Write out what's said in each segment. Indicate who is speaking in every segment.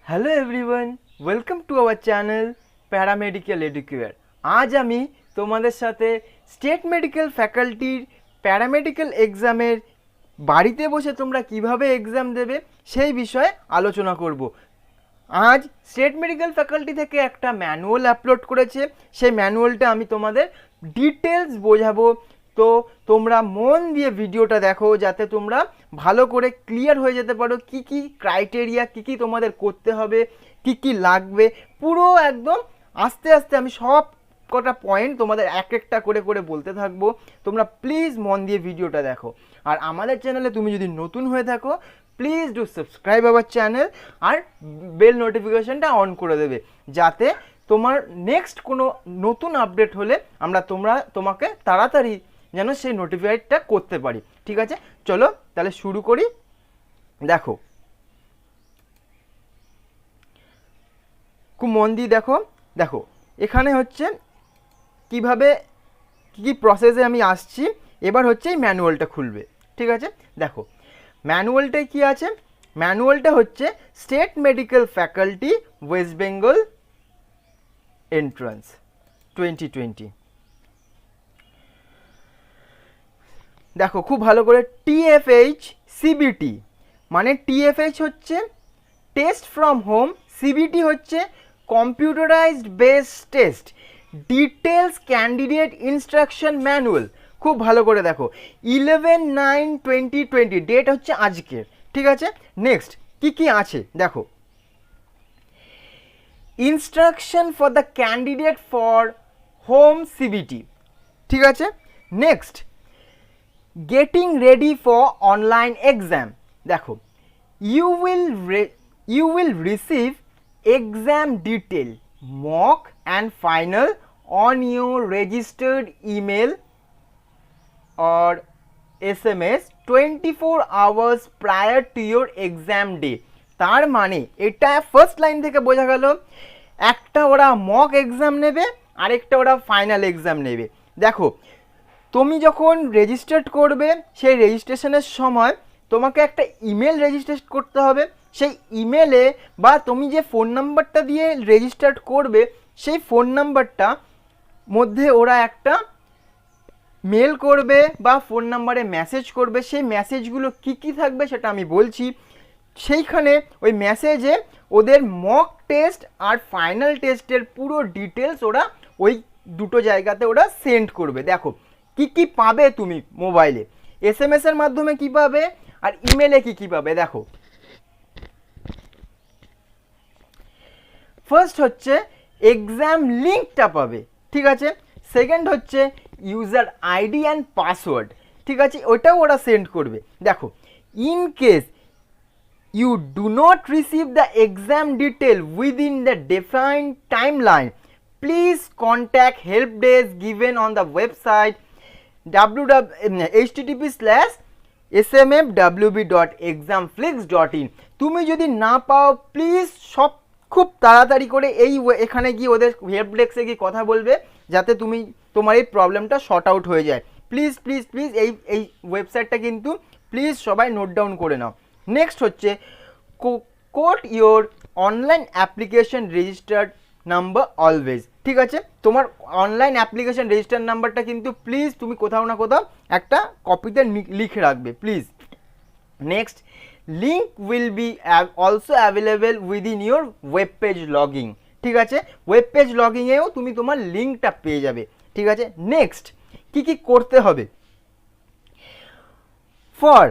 Speaker 1: Hello everyone, welcome to our channel paramedical educare. আজ আমি তোমাদের সাথে স্টেট মেডিকেল ফ্যাকাল্টির প্যারামেডিক্যাল এক্সামের বাড়িতে বসে তোমরা কিভাবে এক্সাম দেবে সেই বিষয়ে আলোচনা করব। আজ স্টেট মেডিকেল ফ্যাকাল্টি থেকে একটা ম্যানুয়াল আপলোড করেছে, সেই ম্যানুয়ালটা আমি তোমাদের ডিটেলস বোঝাবো। তো তোমরা মন দিয়ে ভিডিওটা দেখো যাতে তোমরা ভালো করে ক্লিয়ার হয়ে যেতে পারো কি কি ক্রাইটেরিয়া, কি কি তোমাদের করতে হবে, কি কি লাগবে, পুরো একদম আস্তে আস্তে আমি সব কটা পয়েন্ট তোমাদের এক একটা করে করে বলতে থাকবো। তোমরা প্লিজ মন দিয়ে ভিডিওটা দেখো। আর আমাদের চ্যানেলে তুমি যদি নতুন হয়ে থাকো, please do subscribe our channel আর বেল নোটিফিকেশনটা অন করে দেবে, যাতে তোমার নেক্সট কোনো নতুন আপডেট হলে তোমাকে তাড়াতাড়ি যেন সেই নোটিফাইডটা করতে পারি। ঠিক আছে, চলো তাহলে শুরু করি। দেখো, খুব মন দিয়ে দেখো। দেখো এখানে হচ্ছে কিভাবে কি প্রসেসে আমি আসছি। এবার হচ্ছে এই ম্যানুয়ালটা খুলবে। ঠিক আছে, দেখো ম্যানুয়ালটায় কি আছে। ম্যানুয়ালটা হচ্ছে state medical faculty West Bengal entrance 2020। দেখো খুব ভালো করে, টিএফএইচ সিবিটি মানে টিএফএইচ হচ্ছে টেস্ট ফ্রম হোম, সিবিটি হচ্ছে computerised base test, details candidate instruction manual. খুব ভালো করে দেখো, 11/9/2020 ডেট হচ্ছে আজকের। ঠিক আছে, নেক্সট কি কি আছে দেখো। Instruction for the candidate for home CBT. ঠিক আছে, next getting ready for online exam. দেখো, you will receive exam detail, mock and final on your registered email or SMS 24 hours prior to your exam day। তার মানে এটা first line থেকে বোঝা গেল, একটা ওরা মক এক্সাম নেবে, আরেকটা ওরা ফাইনাল এক্সাম নেবে। দেখো তুমি যখন রেজিস্টার্ড করবে, সেই রেজিস্ট্রেশনের সময় তোমাকে একটা ইমেল রেজিস্টার করতে হবে। সেই ইমেলে বা তুমি যে ফোন নাম্বারটা দিয়ে রেজিস্টার্ড করবে, সেই ফোন নাম্বারটা মধ্যে ওরা একটা মেল করবে বা ফোন নাম্বারে মেসেজ করবে। সেই মেসেজগুলো কি কি থাকবে সেটা আমি বলছি। সেইখানে ওই মেসেজে ওদের মক টেস্ট আর ফাইনাল টেস্টের পুরো ডিটেলস ওরা ওই দুটো জায়গাতে ওরা সেন্ড করবে। দেখো কি কি পাবে তুমি মোবাইলে, এসএমএস এর মাধ্যমে কি পাবে আর ইমেলে কি কি পাবে। দেখো ফার্স্ট হচ্ছে এক্সাম লিঙ্কটা পাবে। ঠিক আছে, সেকেন্ড হচ্ছে ইউজার আইডি অ্যান্ড পাসওয়ার্ড। ঠিক আছে, ওটাও ওরা সেন্ড করবে। দেখো, in case you do not receive the exam detail within the defined timeline, please contact help desk given on the website https://smfwb.examflix.in। তুমি যদি না পাও, প্লিজ সব খুব তাড়াতাড়ি করে এখানে গিয়ে ওদের হেল্প ডেস্কে গিয়ে কথা বলবে, যাতে তোমার এই প্রবলেমটা শর্ট আউট হয়ে যায়। প্লিজ প্লিজ প্লিজ এই ওয়েবসাইটটা কিন্তু প্লিজ সবাই নোট ডাউন করে নাও। নেক্সট হচ্ছে quote your online application registered number always. ঠিক আছে, তোমার অনলাইন অ্যাপ্লিকেশন রেজিস্টার নাম্বারটা কিন্তু প্লিজ তুমি কোথাও না কোথাও একটা কপিতে লিখে রাখবে please. Next, link will be also available within your web page logging. ঠিক আছে, ওয়েব পেজ লগিংয়েও তুমি তোমার লিঙ্কটা পেয়ে যাবে। ঠিক আছে, নেক্সট কি কি করতে হবে। For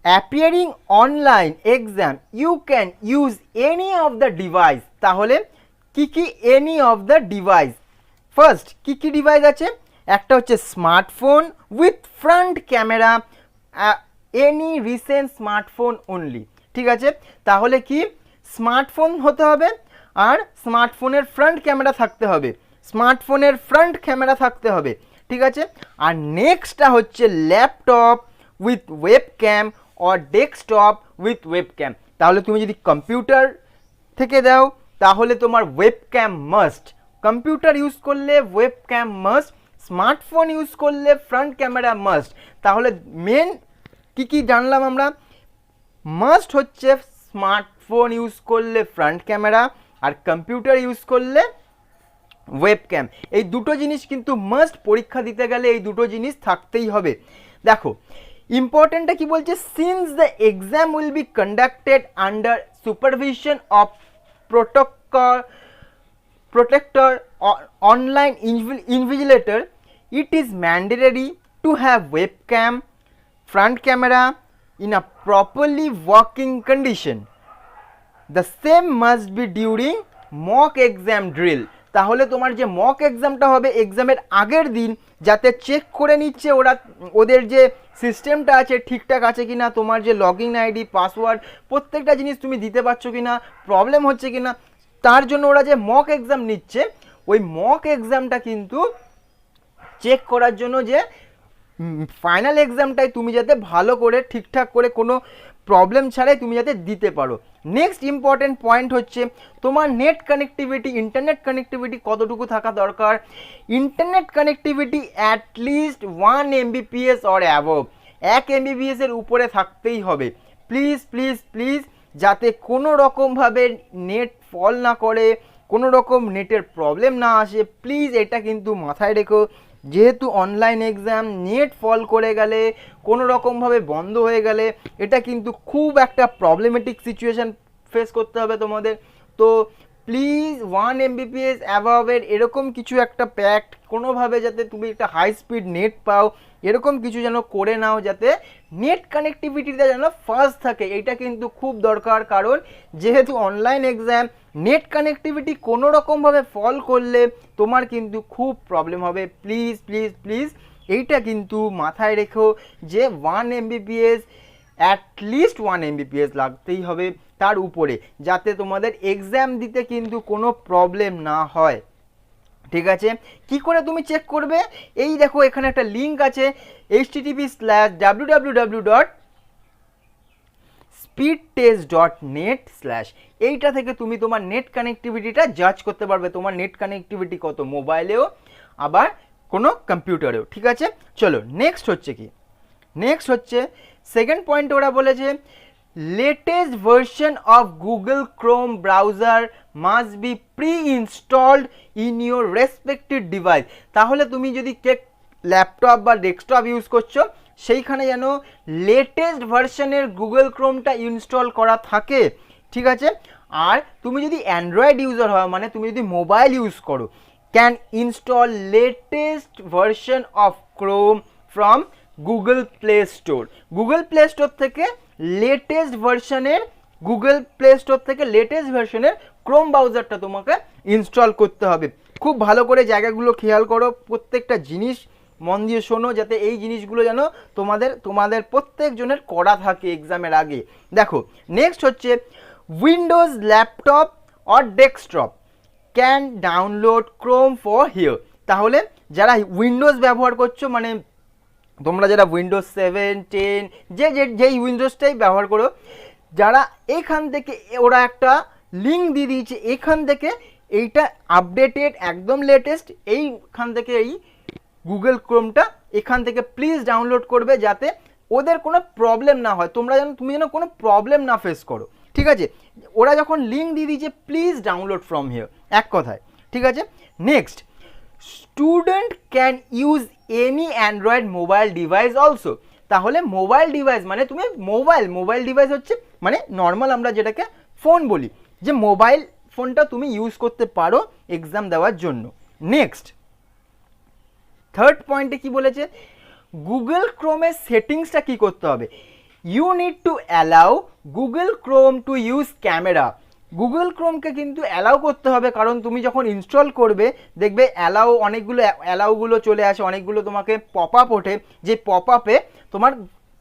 Speaker 1: appearing online exam you can use any of the device. তাহলে কি কি any of the device, first কি কি ডিভাইস আছে। একটা হচ্ছে smartphone with front camera, any recent smartphone only. ঠিক আছে, তাহলে কি স্মার্টফোন হতে হবে আর স্মার্টফোনের ফ্রন্ট ক্যামেরা থাকতে হবে, স্মার্টফোনের ফ্রন্ট ক্যামেরা থাকতে হবে। ঠিক আছে, আর নেক্সটটা হচ্ছে laptop with webcam or desktop with webcam. তাহলে তুমি যদি কম্পিউটার থেকে দাও তাহলে তোমার ওয়েবক্যাম মাস্ট, কম্পিউটার ইউজ করলে ওয়েবক্যাম মাস্ট, স্মার্টফোন ইউজ করলে ফ্রন্ট ক্যামেরা মাস্ট। তাহলে মেন কি কি জানলাম আমরা। মাস্ট হচ্ছে স্মার্টফোন ইউজ করলে ফ্রন্ট ক্যামেরা, আর কম্পিউটার ইউজ করলে ওয়েবক্যাম। এই দুটো জিনিস কিন্তু মাস্ট, পরীক্ষা দিতে গেলে এই দুটো জিনিস থাকতেই হবে। দেখো ইম্পর্টেন্টটা কি বলছে, since the exam will be conducted under supervision of protector or online invigilator, it is mandatory to have webcam, front camera in a properly working condition. The same must be during mock exam drill. তাহলে তোমার যে mock এক্সামটা হবে এক্সামের আগের দিন যাতে check করে নিচ্ছে ওরা, ওদের যে সিস্টেমটা আছে ঠিকঠাক আছে কিনা, তোমার যে লগইন আইডি পাসওয়ার্ড প্রত্যেকটা জিনিস তুমি দিতে পারছো কিনা, প্রবলেম হচ্ছে কিনা, তার জন্য ওরা যে মক এক্সাম নিচ্ছে ওই মক এক্সামটা কিন্তু চেক করার জন্য যে ফাইনাল এক্সামটাই তুমি যাতে ভালো করে ঠিকঠাক করে কোনো প্রবলেম ছাড়াই তুমি যাতে দিতে পারো। নেক্সট ইম্পর্টেন্ট পয়েন্ট হচ্ছে তোমার নেট কানেক্টিভিটি, ইন্টারনেট কানেক্টিভিটি কতটুকু থাকা দরকার। Internet connectivity at least 1 Mbps or above, 1 Mbps এর উপরে থাকতেই হবে। প্লিজ প্লিজ প্লিজ যাতে কোনো রকমভাবে নেট ফল না করে, কোনো রকম নেটের প্রবলেম না আসে, প্লিজ এটা কিন্তু মাথায় রেখো। যেহেতু অনলাইন এক্সাম, নেট ফল করে গেলে, কোনো রকমভাবে বন্ধ হয়ে গেলে এটা কিন্তু খুব একটা প্রবলেমেটিক সিচুয়েশান ফেস করতে হবে তোমাদের। তো প্লিজ 1 Mbps অ্যাভাবের এরকম কিছু একটা প্যাক্ট কোনোভাবে যাতে তুমি একটা হাই স্পিড নেট পাও, এরকম কিছু যেন করে নাও যাতে নেট কানেক্টিভিটিটা যেন ফাস্ট থাকে। এটা কিন্তু খুব দরকার, কারণ যেহেতু অনলাইন এক্সাম, নেট কানেক্টিভিটি কোনো রকমভাবে ফল করলে তোমার কিন্তু খুব প্রবলেম হবে। প্লিজ প্লিজ প্লিজ এইটা কিন্তু মাথায় রেখো যে 1 Mbps অ্যাটলিস্ট 1 Mbps লাগতেই হবে তার উপরে, যাতে তোমাদের এক্সাম দিতে কিন্তু কোনো প্রবলেম না হয়। ঠিক আছে, কি করে তুমি চেক করবে? এই দেখো এখানে একটা লিঙ্ক আছে http://www.speedtest.net/ এইটা থেকে তুমি তোমার নেট কানেক্টিভিটিটা জাজ করতে পারবে, তোমার নেট কানেক্টিভিটি কত, মোবাইলেও আবার কোনো কম্পিউটারেও। ঠিক আছে, চলো নেক্সট হচ্ছে কি, নেক্সট হচ্ছে সেকেন্ড পয়েন্ট ওরা বলেছে latest version of Google Chrome browser must be pre-installed in your respective device। তাহলে তুমি যদি ল্যাপটপ বা ডেস্কটপ ইউজ করছো সেইখানে যেন লেটেস্ট ভার্সনের গুগল ক্রোমটা ইনস্টল করা থাকে। ঠিক আছে, আর তুমি যদি অ্যান্ড্রয়েড ইউজার হও, মানে তুমি যদি মোবাইল ইউজ করো, can install latest version of Chrome from Google play store. Google play store থেকে লেটেস্ট ভার্সনের ক্রোম ব্রাউজারটা তোমাকে ইনস্টল করতে হবে। খুব ভালো করে জায়গাগুলো খেয়াল করো, প্রত্যেকটা জিনিস মন দিয়ে শোনো, যাতে এই জিনিসগুলো যেন তোমাদের প্রত্যেকজনের করা থাকে এক্সামের আগে। দেখো নেক্সট হচ্ছে Windows laptop or desktop can download Chrome for here. তাহলে যারা উইন্ডোজ ব্যবহার করছো, মানে তোমরা যারা উইন্ডোজ 7, 10 যেই উইন্ডোজটাই ব্যবহার করো, যারা এখান থেকে ওরা একটা লিঙ্ক দিয়ে দিয়েছে, এখান থেকে এইটা আপডেটেড একদম লেটেস্ট, এইখান থেকে এই গুগল ক্রোমটা এখান থেকে প্লিজ ডাউনলোড করবে যাতে ওদের কোনো প্রবলেম না হয়, তুমি যেন কোনো প্রবলেম না ফেস করো। ঠিক আছে, ওরা যখন লিঙ্ক দিয়ে দিয়েছে প্লিজ ডাউনলোড ফ্রম হিয়ার, এক কথায়। ঠিক আছে, next student can use any Android mobile device also. তাহলে মোবাইল ডিভাইস মানে তুমি মোবাইল ডিভাইস হচ্ছে মানে নর্মাল আমরা যেটাকে ফোন বলি, যে মোবাইল ফোনটা তুমি ইউজ করতে পারো এক্সাম দেওয়ার জন্য। নেক্সট থার্ড পয়েন্টে কি বলেছে, গুগল ক্রোমের সেটিংসটা কি করতে হবে। You need to allow Google Chrome to use camera. Google ক্রোমকে কিন্তু অ্যালাউ করতে হবে, কারণ তুমি যখন ইনস্টল করবে দেখবে অনেকগুলো অ্যালাউগুলো চলে আসে, অনেকগুলো তোমাকে পপ আপ ওঠে, যে পপ আপে তোমার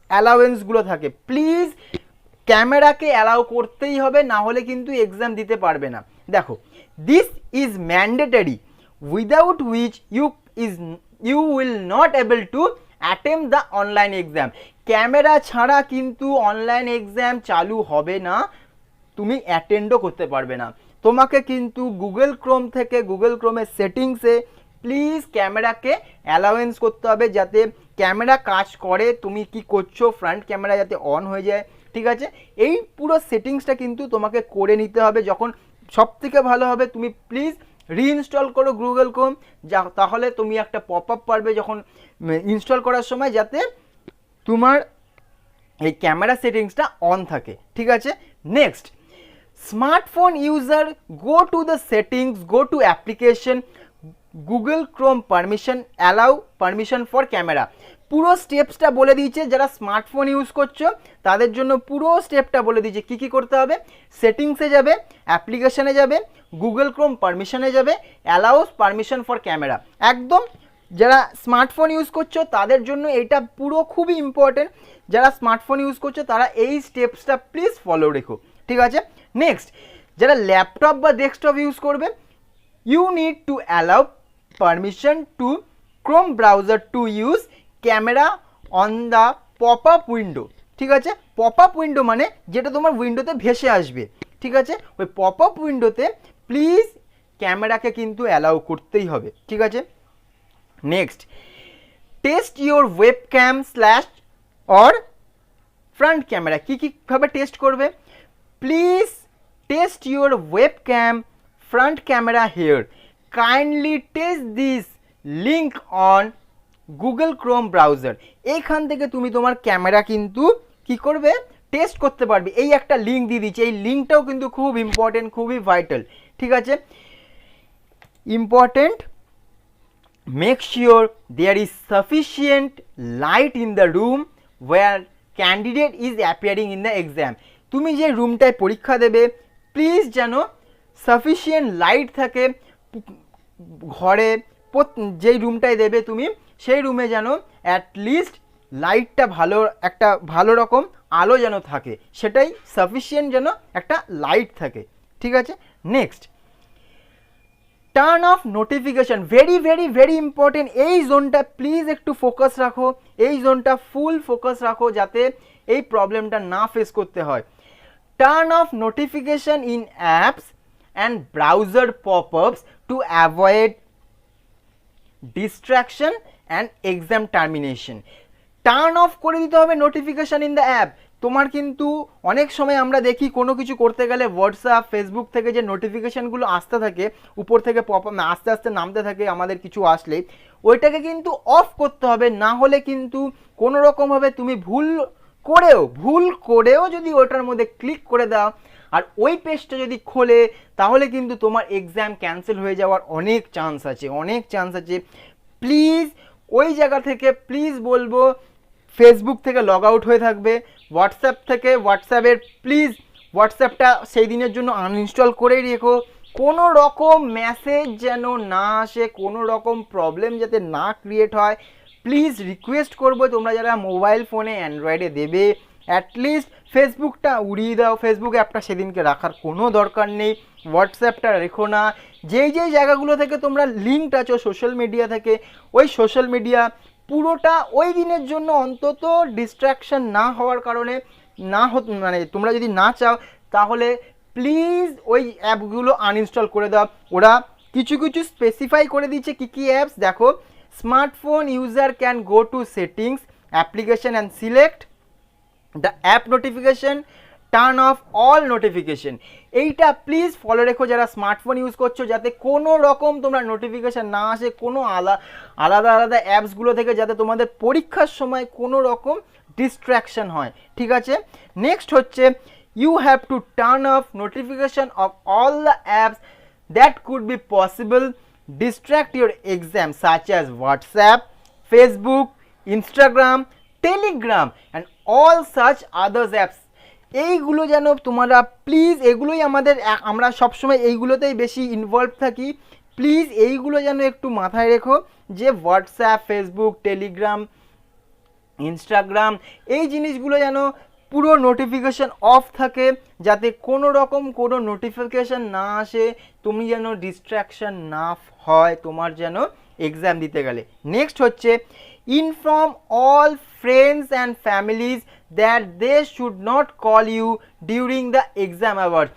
Speaker 1: অ্যালাউয়েন্সগুলো থাকে। প্লিজ ক্যামেরাকে অ্যালাউ করতেই হবে, না হলে কিন্তু এক্সাম দিতে পারবে না। দেখো this is mandatory without which you will not able to attempt the online exam. Camera ছাড়া কিন্তু অনলাইন এক্সাম চালু হবে না, তুমি অ্যাটেন্ডও করতে পারবে না। তোমাকে কিন্তু গুগল ক্রোম থেকে গুগল ক্রোমের সেটিংসে প্লিজ ক্যামেরাকে অ্যালাউয়েন্স করতে হবে, যাতে ক্যামেরা কাজ করে, তুমি কি করছো ফ্রন্ট ক্যামেরা যাতে অন হয়ে যায়, ঠিক আছে, এই পুরো সেটিংসটা কিন্তু তোমাকে করে নিতে হবে। যখন সবথেকে ভালো হবে তুমি প্লিজ রিইনস্টল করো গুগল ক্রোম, তাহলে তুমি একটা পপ আপ পারবে যখন ইনস্টল করার সময়, যাতে তোমার এই ক্যামেরা সেটিংসটা অন থাকে। ঠিক আছে, next, smartphone user go to the settings, go to application, Google Chrome permission, allow permission for camera. পুরো স্টেপসটা বলে দিয়েছে, যারা স্মার্টফোন ইউজ করছো তাদের জন্য পুরো স্টেপটা বলে দিয়েছে কী কী করতে হবে। সেটিংসে যাবে, অ্যাপ্লিকেশনে যাবে, গুগল ক্রোম পারমিশনে যাবে, অ্যালাউস পারমিশন ফর ক্যামেরা। একদম যারা স্মার্টফোন ইউজ করছো তাদের জন্য এটা পুরো খুবই ইম্পর্টেন্ট। যারা স্মার্টফোন ইউজ করছো তারা এই স্টেপসটা প্লিজ ফলো রেখো। ঠিক আছে, নেক্সট, যারা ল্যাপটপ বা ডেস্কটপ ইউজ করবে, you need to allow permission to Chrome browser to use camera on the pop-up window। ঠিক আছে, পপ-আপ উইন্ডো মানে যেটা তোমার উইন্ডোতে ভেসে আসবে। ঠিক আছে, ওই পপ-আপ উইন্ডোতে প্লিজ ক্যামেরাকে কিন্তু অ্যালাউ করতেই হবে। ঠিক আছে, next, test your webcam slash or front camera. কীভাবে টেস্ট করবে, please test your webcam front camera here, kindly test this link on Google Chrome browser। এইখান থেকে তুমি তোমার ক্যামেরা কিন্তু কি করবে, টেস্ট করতে পারবে। এই একটা লিঙ্ক দিয়ে দিচ্ছে, এই লিঙ্কটাও কিন্তু খুব ইম্পর্টেন্ট, খুবই ভাইটাল। ঠিক আছে, important, make sure there is sufficient light in the room where candidate is appearing in the exam. তুমি যে রুমটায় পরীক্ষা দেবে প্লিজ যেন সাফিসিয়েন্ট লাইট থাকে ঘরে, যেই রুমটায় দেবে তুমি সেই রুমে যেন অ্যাটলিস্ট লাইটটা ভালো রকম আলো যেন থাকে, সেটাই সাফিসিয়েন্ট যেন একটা লাইট থাকে। ঠিক আছে, next, turn off notification, very very very important. এই জোনটা প্লিজ একটু ফোকাস রাখো, এই জোনটা ফুল ফোকাস রাখো যাতে এই প্রবলেমটা না ফেস করতে হয়। Turn off notification in apps and browser pop-ups to avoid distraction and exam termination। Turn off করে দিতে হবে নোটিফিকেশান ইন দ্য অ্যাপ। তোমার কিন্তু অনেক সময় আমরা দেখি কোনো কিছু করতে গেলে হোয়াটসঅ্যাপ, ফেসবুক থেকে যে নোটিফিকেশানগুলো আসতে থাকে, উপর থেকে আস্তে আস্তে নামতে থাকে আমাদের কিছু আসলেই, ওইটাকে কিন্তু অফ করতে হবে। না হলে কিন্তু কোনো রকমভাবে তুমি ভুল করেও যদি ওটার মধ্যে ক্লিক করে দাও আর ওই পেজটা যদি খোলে, তাহলে কিন্তু তোমার এক্সাম ক্যান্সেল হয়ে যাওয়ার অনেক চান্স আছে। প্লিজ ওই জায়গা থেকে প্লিজ বলবো ফেসবুক থেকে লগ আউট হয়ে থাকবে, হোয়াটসঅ্যাপটা সেই দিনের জন্য আনইনস্টল করেই রেখো। কোনো রকম মেসেজ যেন না আসে, কোনো রকম প্রবলেম যাতে না ক্রিয়েট হয়। প্লিজ রিকোয়েস্ট করবো, তোমরা যারা মোবাইল ফোনে অ্যান্ড্রয়েডে দেবে অ্যাটলিস্ট ফেসবুকটা উড়িয়ে দাও। ফেসবুক অ্যাপটা সেদিনকে রাখার কোনো দরকার নেই, হোয়াটসঅ্যাপটা রেখো না। যেই জায়গাগুলো থেকে তোমরা লিঙ্ক আছো সোশ্যাল মিডিয়া থেকে, ওই সোশ্যাল মিডিয়া পুরোটা ওই দিনের জন্য অন্তত ডিস্ট্র্যাকশন না হওয়ার কারণে মানে তোমরা যদি না চাও তাহলে প্লিজ ওই অ্যাপগুলো আনইনস্টল করে দাও। ওরা কিছু স্পেসিফাই করে দিচ্ছে কী অ্যাপস, দেখো, smartphone user can go to settings, application and select the app notification, turn off all notification. এইটা প্লিজ ফলো রেখো যারা স্মার্টফোন ইউজ করছো, যাতে কোনো রকম তোমরা নোটিফিকেশান না আসে কোনো আলাদা অ্যাপসগুলো থেকে, যাতে তোমাদের পরীক্ষার সময় কোনো রকম ডিস্ট্র্যাকশন হয়। ঠিক আছে, নেক্সট হচ্ছে you have to turn off notification of all the apps that could be possible distract your exam such as WhatsApp, Facebook, Instagram, Telegram and all such others apps. এইগুলো যেন তোমরা প্লিজ, এগুলোই আমরা সবসময় এইগুলোতেই বেশি ইনভলভ থাকি, please এইগুলো যেন একটু মাথায় রেখো যে হোয়াটসঅ্যাপ, ফেসবুক, টেলিগ্রাম, ইনস্টাগ্রাম, এই জিনিসগুলো যেন পুরো নোটিফিকেশান অফ থাকে, যাতে কোনো রকম কোনো নোটিফিকেশান না আসে, তুমি যেন ডিস্ট্র্যাকশন না হয় তোমার যেন এক্সাম দিতে গেলে। নেক্সট হচ্ছে inform all friends and families that they should not call you during the exam hours.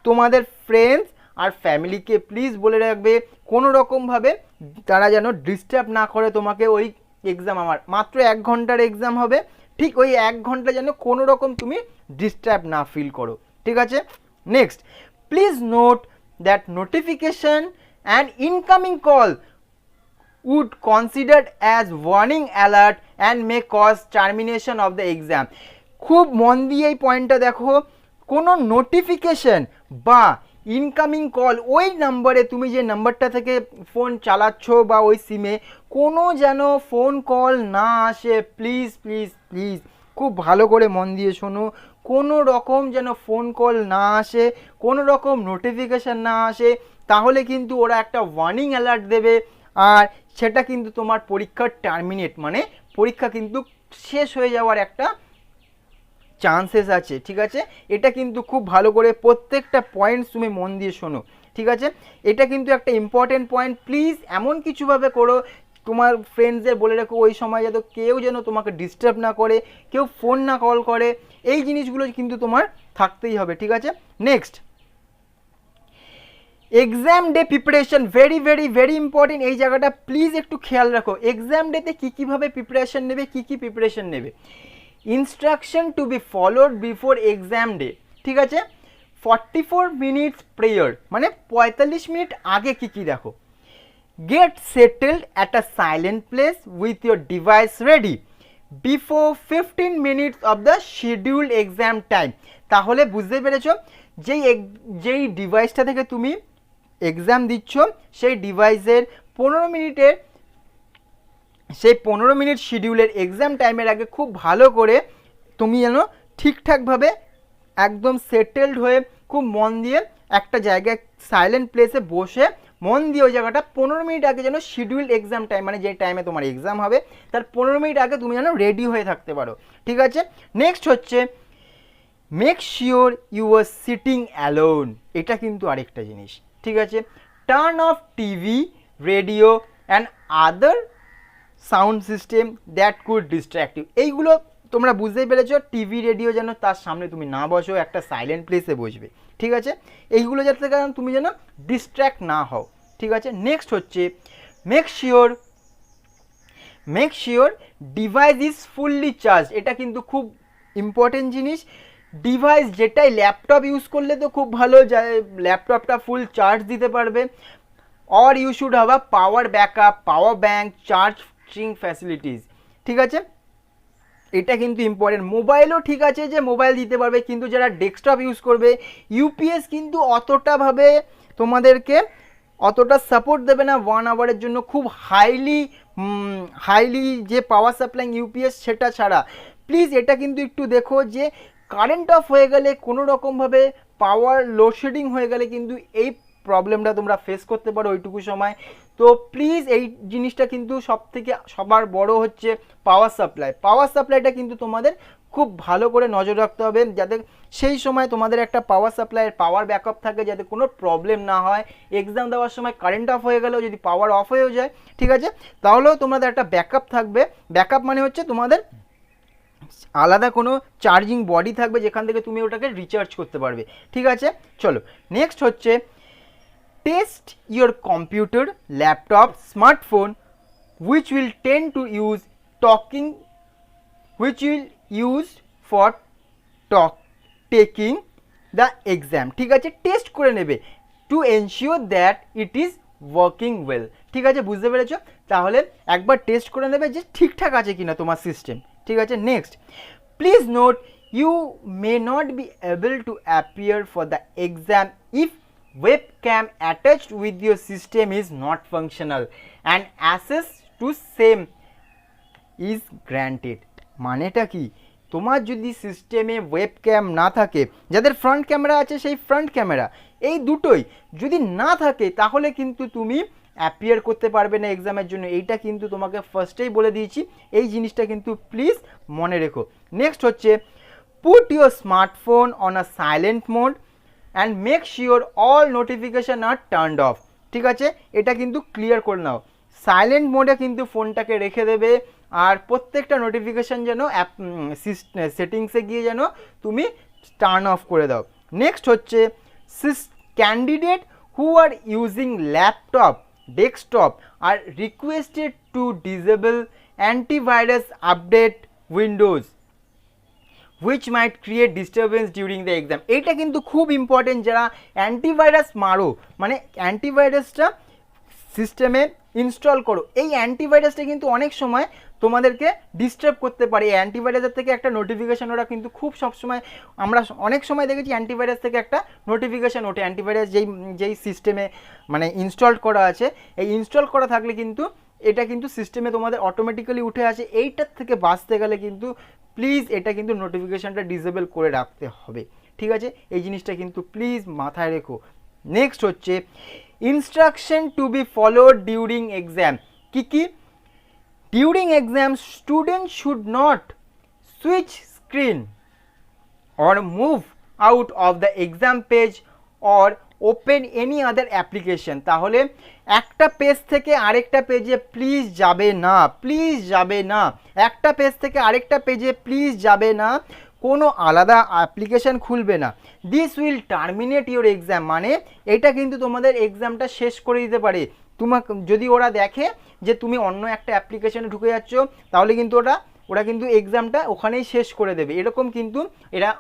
Speaker 1: তোমাদের ফ্রেন্ডস আর ফ্যামিলিকে প্লিজ বলে রাখবে কোনো রকমভাবে তারা যেন ডিস্টার্ব না করে তোমাকে ওই এক্সাম। মাত্র 1 ঘন্টার এক্সাম হবে, ঠিক ওই 1 ঘন্টা যেন কোনো রকম তুমি ডিস্টার্ব না ফিল করো, ঠিক আছে। Next, please note that notification and incoming call would considered as warning alert and may cause termination of the exam। খুব মন দিয়ে এই পয়েন্টটা দেখো, কোনো নোটিফিকেশন বা ইনকামিং কল, ওই নাম্বারে তুমি যে নাম্বারটা থেকে ফোন চালাচ্ছ বা ওই সিমে কোনো যেন ফোন কল না আসে, প্লিজ প্লিজ প্লিজ খুব ভালো করে মন দিয়ে শোনো, কোনো রকম যেন ফোন কল না আসে, কোনো রকম নোটিফিকেশান না আসে, তাহলে কিন্তু ওরা একটা ওয়ার্নিং অ্যালার্ট দেবে আর সেটা কিন্তু তোমার পরীক্ষার টার্মিনেট মানে পরীক্ষা কিন্তু শেষ হয়ে যাওয়ার একটা চান্সেস আছে, ঠিক আছে। এটা কিন্তু খুব ভালো করে প্রত্যেকটা পয়েন্টস তুমি মন দিয়ে শোনো, ঠিক আছে। এটা কিন্তু একটা ইম্পর্টেন্ট পয়েন্ট, প্লিজ এমন কিছুভাবে করো, তোমার ফ্রেন্ডসদের বলে রাখো ওই সময় যাতে কেউ যেন তোমাকে ডিস্টার্ব না করে, কেউ ফোন না কল করে, এই জিনিসগুলো কিন্তু তোমার থাকতেই হবে, ঠিক আছে। Next, exam day preparation, very very very important, এই জায়গাটা প্লিজ একটু খেয়াল রাখো। এক্সাম ডেতে কী কীভাবে প্রিপারেশন নেবে, কী কী প্রিপারেশন নেবে। Instruction to be followed before exam day, ঠিক আছে। 44 মিনিটস প্রেয়ার মানে 45 মিনিট আগে কী কী দেখো। Get settled at a silent place with your device ready before 15 minutes of the scheduled exam time. তাহলে বুঝতে পেরেছো, যেই ডিভাইসটা থেকে তুমি এক্সাম দিচ্ছ সেই ডিভাইসের 15 মিনিটের সেই 15 মিনিট শিডিউলের এক্সাম টাইমের আগে খুব ভালো করে তুমি যেন ঠিকঠাকভাবে একদম সেটেলড হয়ে খুব মন দিয়ে একটা জায়গায় সাইলেন্ট প্লেসে বসে মন দিয়ে ওই জায়গাটা 15 মিনিট আগে যেন শিডিউল্ড এক্সাম টাইম মানে যে টাইমে তোমার এক্সাম হবে তার 15 মিনিট আগে তুমি যেন রেডি হয়ে থাকতে পারো, ঠিক আছে। নেক্সট হচ্ছে make sure you are sitting alone, এটা কিন্তু আরেকটা জিনিস, ঠিক আছে। Turn off TV, radio and other sound system that could distract you. এইগুলো তোমরা বুঝতেই পেরেছো, টিভি রেডিও যেন তার সামনে তুমি না বসো, একটা সাইলেন্ট প্লেসে বসবে, ঠিক আছে। এইগুলো যাতে কারণ তুমি যেন ডিস্ট্র্যাক্ট না হও, ঠিক আছে। নেক্সট হচ্ছে make sure device is fully charge, এটা কিন্তু খুব ইম্পর্টেন্ট জিনিস। ডিভাইস যেটাই ল্যাপটপ ইউজ করলে তো খুব ভালো, ল্যাপটপটা ফুল চার্জ দিতে পারবে, or you should have a power backup, power bank, charging facilities, ঠিক আছে। এটা কিন্তু ইম্পর্টেন্ট। মোবাইলও ঠিক আছে যে মোবাইল দিতে পারবে, কিন্তু যারা ডেস্কটপ ইউজ করবে ইউপিএস কিন্তু অতটাভাবে তোমাদেরকে অতটা সাপোর্ট দেবে না 1 আওয়ারের জন্য। খুব হাইলি যে পাওয়ার সাপ্লাই ইউপিএস সেটা ছাড়া প্লিজ এটা কিন্তু একটু দেখো যে কারেন্ট অফ হয়ে গেলে কোনো রকমভাবে পাওয়ার লোডশেডিং হয়ে গেলে কিন্তু এই প্রবলেমটা তোমরা ফেস করতে পারো ওইটুকু সময়। তো প্লিজ এই জিনিসটা কিন্তু সবার বড় হচ্ছে পাওয়ার সাপ্লাইটা কিন্তু তোমাদের খুব ভালো করে নজর রাখতে হবে, যাতে সেই সময় তোমাদের একটা পাওয়ার সাপ্লাইয়ের পাওয়ার ব্যাকআপ থাকে, যাতে কোনো প্রবলেম না হয়। এক্সাম দেওয়ার সময় কারেন্ট অফ হয়ে গেলেও যদি পাওয়ার অফ হয়েও যায়, ঠিক আছে, তাহলেও তোমাদের একটা ব্যাকআপ থাকবে। ব্যাকআপ মানে হচ্ছে তোমাদের আলাদা কোনো চার্জিং বডি থাকবে যেখান থেকে তুমি ওটাকে রিচার্জ করতে পারবে, ঠিক আছে। চলো নেক্সট হচ্ছে test your computer, laptop, smartphone which will tend to use for taking the exam, ঠিক আছে। টেস্ট করে নেবে to ensure that it is working well, ঠিক আছে, বুঝতে পেরেছো। তাহলে একবার টেস্ট করে নেবে যে ঠিকঠাক আছে কিনা তোমার সিস্টেম, ঠিক আছে। Next, please note you may not be able to appear for the exam if webcam attached with your system is not functional and access to same is granted। মানেটা কি, তোমার যদি সিস্টেমে ওয়েবক্যাম না থাকে, যাদের ফ্রন্ট ক্যামেরা আছে সেই ফ্রন্ট ক্যামেরা এই দুটোই যদি না থাকে তাহলে কিন্তু তুমি অ্যাপিয়ার করতে পারবে না এক্সামের জন্য। এইটা কিন্তু তোমাকে ফার্স্টেই বলে দিয়েছি, এই জিনিসটা কিন্তু প্লিজ মনে রেখো। নেক্সট হচ্ছে put your smartphone on a silent mode and make sure all notification are turned off, ঠিক আছে। এটা কিন্তু ক্লিয়ার করে নাও, সাইলেন্ট মোডে কিন্তু ফোনটাকে রেখে দেবে আর প্রত্যেকটা নোটিফিকেশান যেন সেটিংসে গিয়ে যেন তুমি টার্ন অফ করে দাও। নেক্সট হচ্ছে candidate who are using laptop, desktop are requested to disable antivirus update Windows which might create disturbance during the exam. এইটা কিন্তু খুব ইম্পর্টেন্ট, যারা অ্যান্টিভাইরাস মারো, মানে অ্যান্টিভাইরাসটা সিস্টেমে ইনস্টল করো, এই অ্যান্টিভাইরাসটা কিন্তু অনেক সময় তোমাদেরকে ডিস্টার্ব করতে পারে। এই অ্যান্টিভাইরাসের থেকে একটা নোটিফিকেশান ওরা কিন্তু খুব সবসময়, আমরা অনেক সময় দেখেছি অ্যান্টিভাইরাস থেকে একটা নোটিফিকেশান ওঠে। অ্যান্টিভাইরাস যেই সিস্টেমে মানে ইনস্টল করা আছে, এই ইনস্টল করা থাকলে কিন্তু এটা কিন্তু সিস্টেমে তোমাদের অটোমেটিক্যালি উঠে আসে। এইটার থেকে বাঁচতে গেলে কিন্তু প্লিজ এটা কিন্তু নোটিফিকেশানটা ডিসেবল করে রাখতে হবে, ঠিক আছে? এই জিনিসটা কিন্তু প্লিজ মাথায় রেখো। নেক্সট হচ্ছে instruction to be followed during exam. কি during exam student should not switch screen or move out of the exam page or open any other application। তাহলে একটা পেজ থেকে আরেকটা পেজে প্লিজ যাবে না, প্লিজ যাবে না, একটা পেজ থেকে আরেকটা পেজে প্লিজ যাবে না, কোনো আলাদা অ্যাপ্লিকেশান খুলবে না। This will terminate your exam, মানে এটা কিন্তু তোমাদের এক্সামটা শেষ করে দিতে পারে। তোমাকে যদি ওরা দেখে যে তুমি অন্য একটা অ্যাপ্লিকেশানে ঢুকে যাচ্ছ, তাহলে কিন্তু ওরা কিন্তু এক্সামটা ওখানেই শেষ করে দেবে। এরকম কিন্তু এরা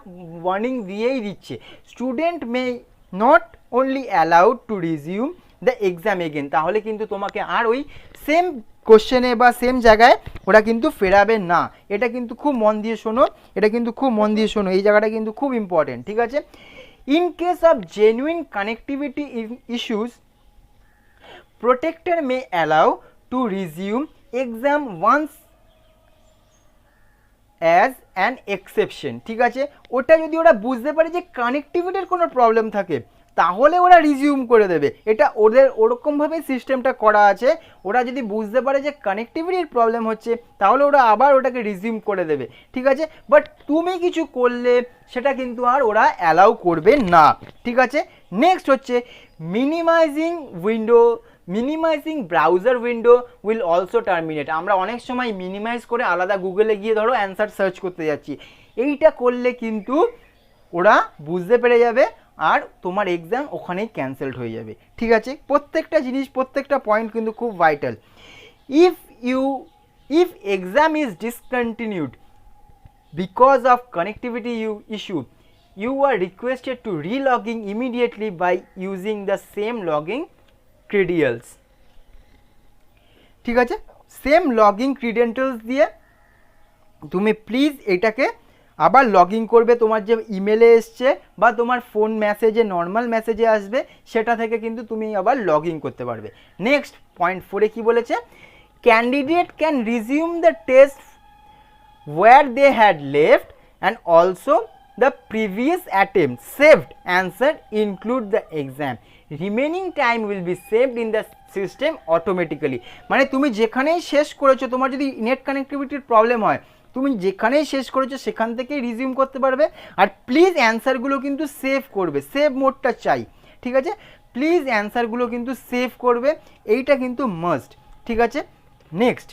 Speaker 1: ওয়ার্নিং দিয়েই দিচ্ছে। Student may not only allowed to resume the exam again, তাহলে কিন্তু তোমাকে আর ওই সেম কোশ্চেনে বা সেম জায়গায় ওরা কিন্তু ফেরাবে না। এটা কিন্তু খুব মন দিয়ে শোনো, এটা কিন্তু খুব মন দিয়ে শোনো, এই জায়গাটা কিন্তু খুব ইম্পর্টেন্ট, ঠিক আছে? In case of genuine connectivity issues, protector may allow to resume exam once as an exception, ঠিক আছে? ওটা যদি ওরা বুঝতে পারে যে কানেক্টিভিটির কোনো প্রবলেম থাকে, তাহলে ওরা রিজিউম করে দেবে। এটা ওদের ওরকমভাবে সিস্টেমটা করা আছে। ওরা যদি বুঝতে পারে যে কানেক্টিভিটির প্রবলেম হচ্ছে, তাহলে ওরা আবার ওটাকে রিজিউম করে দেবে, ঠিক আছে? বাট তুমি কিছু করলে সেটা কিন্তু আর ওরা অ্যালাউ করবে না, ঠিক আছে? নেক্সট হচ্ছে minimising browser window will also terminate. আমরা অনেক সময় মিনিমাইজ করে আলাদা গুগলে গিয়ে ধরো অ্যান্সার সার্চ করতে যাচ্ছি, এইটা করলে কিন্তু ওরা বুঝতে পেরে যাবে আর তোমার এক্সাম ওখানেই ক্যান্সেলড হয়ে যাবে, ঠিক আছে? প্রত্যেকটা জিনিস, প্রত্যেকটা পয়েন্ট কিন্তু খুব vital. If exam is discontinued because of connectivity issue, you are requested to re-logging immediately by using the same logging credentials, ঠিক আছে? সেম লগইন ক্রিডেন্টিয়ালস দিয়ে তুমি প্লিজ এটাকে আবার লগইন করবে। তোমার যে ইমেলে এসছে বা তোমার ফোন মেসেজে, নর্মাল মেসেজে আসবে, সেটা থেকে কিন্তু তুমি আবার লগইন করতে পারবে। নেক্সট পয়েন্ট 4 কি বলেছে? Candidate can resume the test where they had left and also the previous attempt saved answer include the exam, remaining time will be saved in the system automatically। মানে তুমি যেখানেই শেষ করেছো, তোমার যদি নেট কানেক্টিভিটির প্রবলেম হয়, তুমি যেখানেই শেষ করেছো সেখান থেকেই রিজিউম করতে পারবে। আর প্লিজ অ্যান্সারগুলো কিন্তু সেভ করবে, সেভ মোডটা চাই, ঠিক আছে? প্লিজ অ্যান্সারগুলো কিন্তু সেভ করবে, এইটা কিন্তু মাস্ট, ঠিক আছে? Next,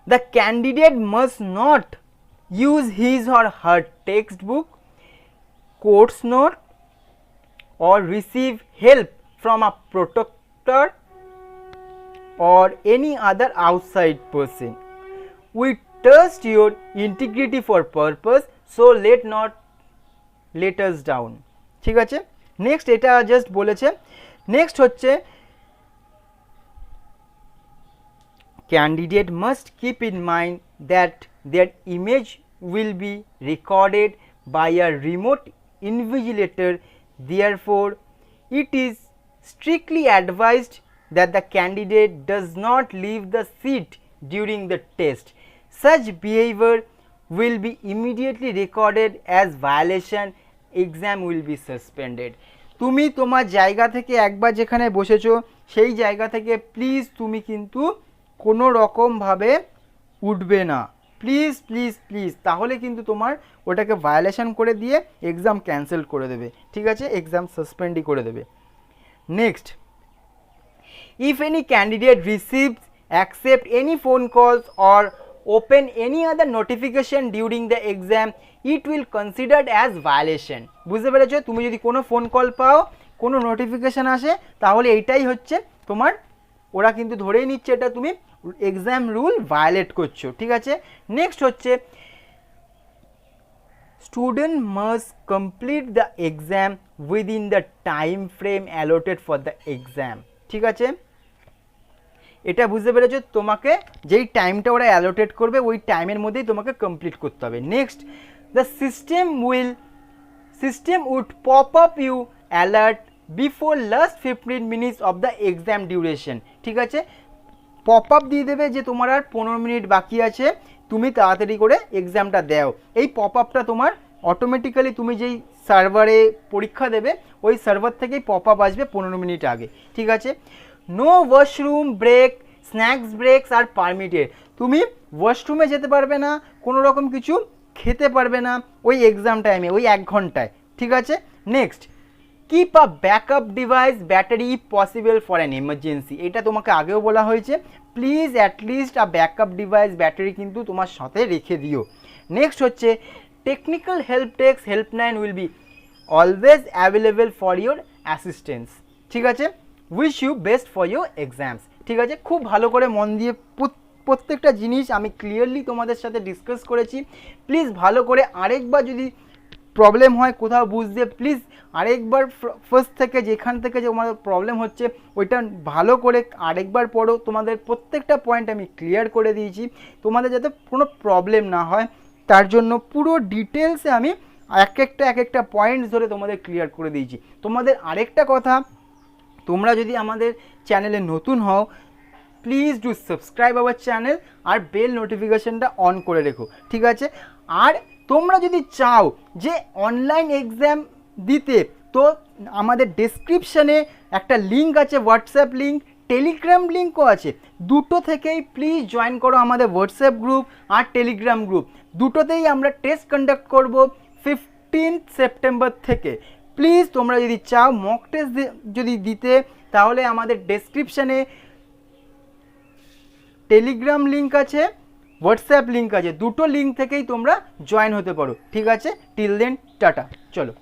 Speaker 1: the candidate must not use his or her textbook, course note or receive help from a proctor or any other outside person. We trust your integrity for purpose, so let us down, ঠিক আছে? Next এটা just বলেছে। Next হচ্ছে candidate must keep in mind that their image will be recorded by a remote invigilator. Therefore, it is strictly advised that the candidate does not leave the seat during the test. Such behavior will be immediately recorded as violation. Exam will be suspended. তুমি তোমার জায়গা থেকে একবার যেখানে বসেছো সেই জায়গা থেকে please তুমি কিন্তু কোনো রকমভাবে উঠবে না, প্লিজ প্লিজ প্লিজ, তাহলে কিন্তু তোমার ওটাকে ভায়োলেশন করে দিয়ে এক্সাম ক্যান্সেল করে দেবে, ঠিক আছে? এক্সাম সাসপেন্ডই করে দেবে। Next, if any candidate receives, accept any phone calls or open any other notification during the exam, it will considered as violation. বুঝতে পেরেছো? তুমি যদি কোনো ফোন কল পাও, কোনো নোটিফিকেশান আসে, তাহলে এইটাই হচ্ছে তোমার, ওরা কিন্তু ধরেই নিচ্ছে এটা তুমি এক্সাম রুল ভায়োলেট করছো, ঠিক আছে? নেক্সট হচ্ছে student must complete the exam within the time frame allotted for the exam. ঠিক আছে, এটা বুঝতে পেরেছো, তোমাকে যেই টাইমটা ওরা অ্যালোটেট করবে ওই টাইমের মধ্যেই তোমাকে কমপ্লিট করতে হবে। Next, the system would pop up you alert before last 15 minutes of the exam duration. ঠিক আছে, পপ আপ দিয়ে দেবে যে তোমার আর 15 মিনিট বাকি আছে, তুমি তাড়াতাড়ি করে এক্সামটা দাও। এই পপ আপটা তোমার অটোমেটিক্যালি তুমি যেই সার্ভারে পরীক্ষা দেবে ওই সার্ভার থেকেই পপ আপ আসবে 15 মিনিট আগে। ঠিক আছে, no washroom break, snacks breaks are permitted. তুমি ওয়াশরুমে যেতে পারবে না, কোনো রকম কিছু খেতে পারবে না ওই এক্সাম টাইমে, ওই 1 ঘন্টায়। ঠিক আছে, next, keep a backup device battery possible for an emergency. এটা তোমাকে আগেও বলা হয়েছে, please at least a backup device battery কিন্তু তোমার সাথে রেখে দিও। নেক্সট হচ্ছে, technical help desk helpline will be always available for your assistance. ঠিক আছে, wish you best for your exams. ঠিক আছে, খুব ভালো করে মন দিয়ে প্রত্যেকটা জিনিস আমি ক্লিয়ারলি তোমাদের সাথে ডিসকাস করেছি। প্লিজ ভালো করে আরেকবার যদি প্রবলেম হয় কোথাও বুঝতে, প্লিজ আরেকবার ফার্স্ট থেকে যেখান থেকে যে তোমাদের প্রবলেম হচ্ছে ওইটা ভালো করে আরেকবার পড়ো। তোমাদের প্রত্যেকটা পয়েন্ট আমি ক্লিয়ার করে দিয়েছি, তোমাদের যাতে কোনো প্রবলেম না হয় তার জন্য পুরো ডিটেলসে আমি এক একটা পয়েন্টস ধরে তোমাদের ক্লিয়ার করে দিয়েছি। তোমাদের আরেকটা কথা, তোমরা যদি আমাদের চ্যানেলে নতুন হও please do subscribe our channel আর বেল নোটিফিকেশনটা অন করে রেখো। ঠিক আছে, আর তোমরা যদি চাও যে অনলাইন এক্সাম দিতে, তো আমাদের ডেসক্রিপশানে একটা লিঙ্ক আছে, হোয়াটসঅ্যাপ লিঙ্ক, টেলিগ্রাম লিঙ্কও আছে। দুটো থেকেই প্লিজ জয়েন করো আমাদের হোয়াটসঅ্যাপ গ্রুপ আর টেলিগ্রাম গ্রুপ। দুটোতেই আমরা টেস্ট কন্ডাক্ট করব 15 সেপ্টেম্বর থেকে। প্লিজ তোমরা যদি চাও মক টেস্ট যদি দিতে, তাহলে আমাদের ডেসক্রিপশানে টেলিগ্রাম লিঙ্ক আছে, হোয়াটসঅ্যাপ লিঙ্ক আছে, দুটো লিঙ্ক থেকেই তোমরা জয়েন হতে পারো। ঠিক আছে, টিল দেন টাটা, চলো।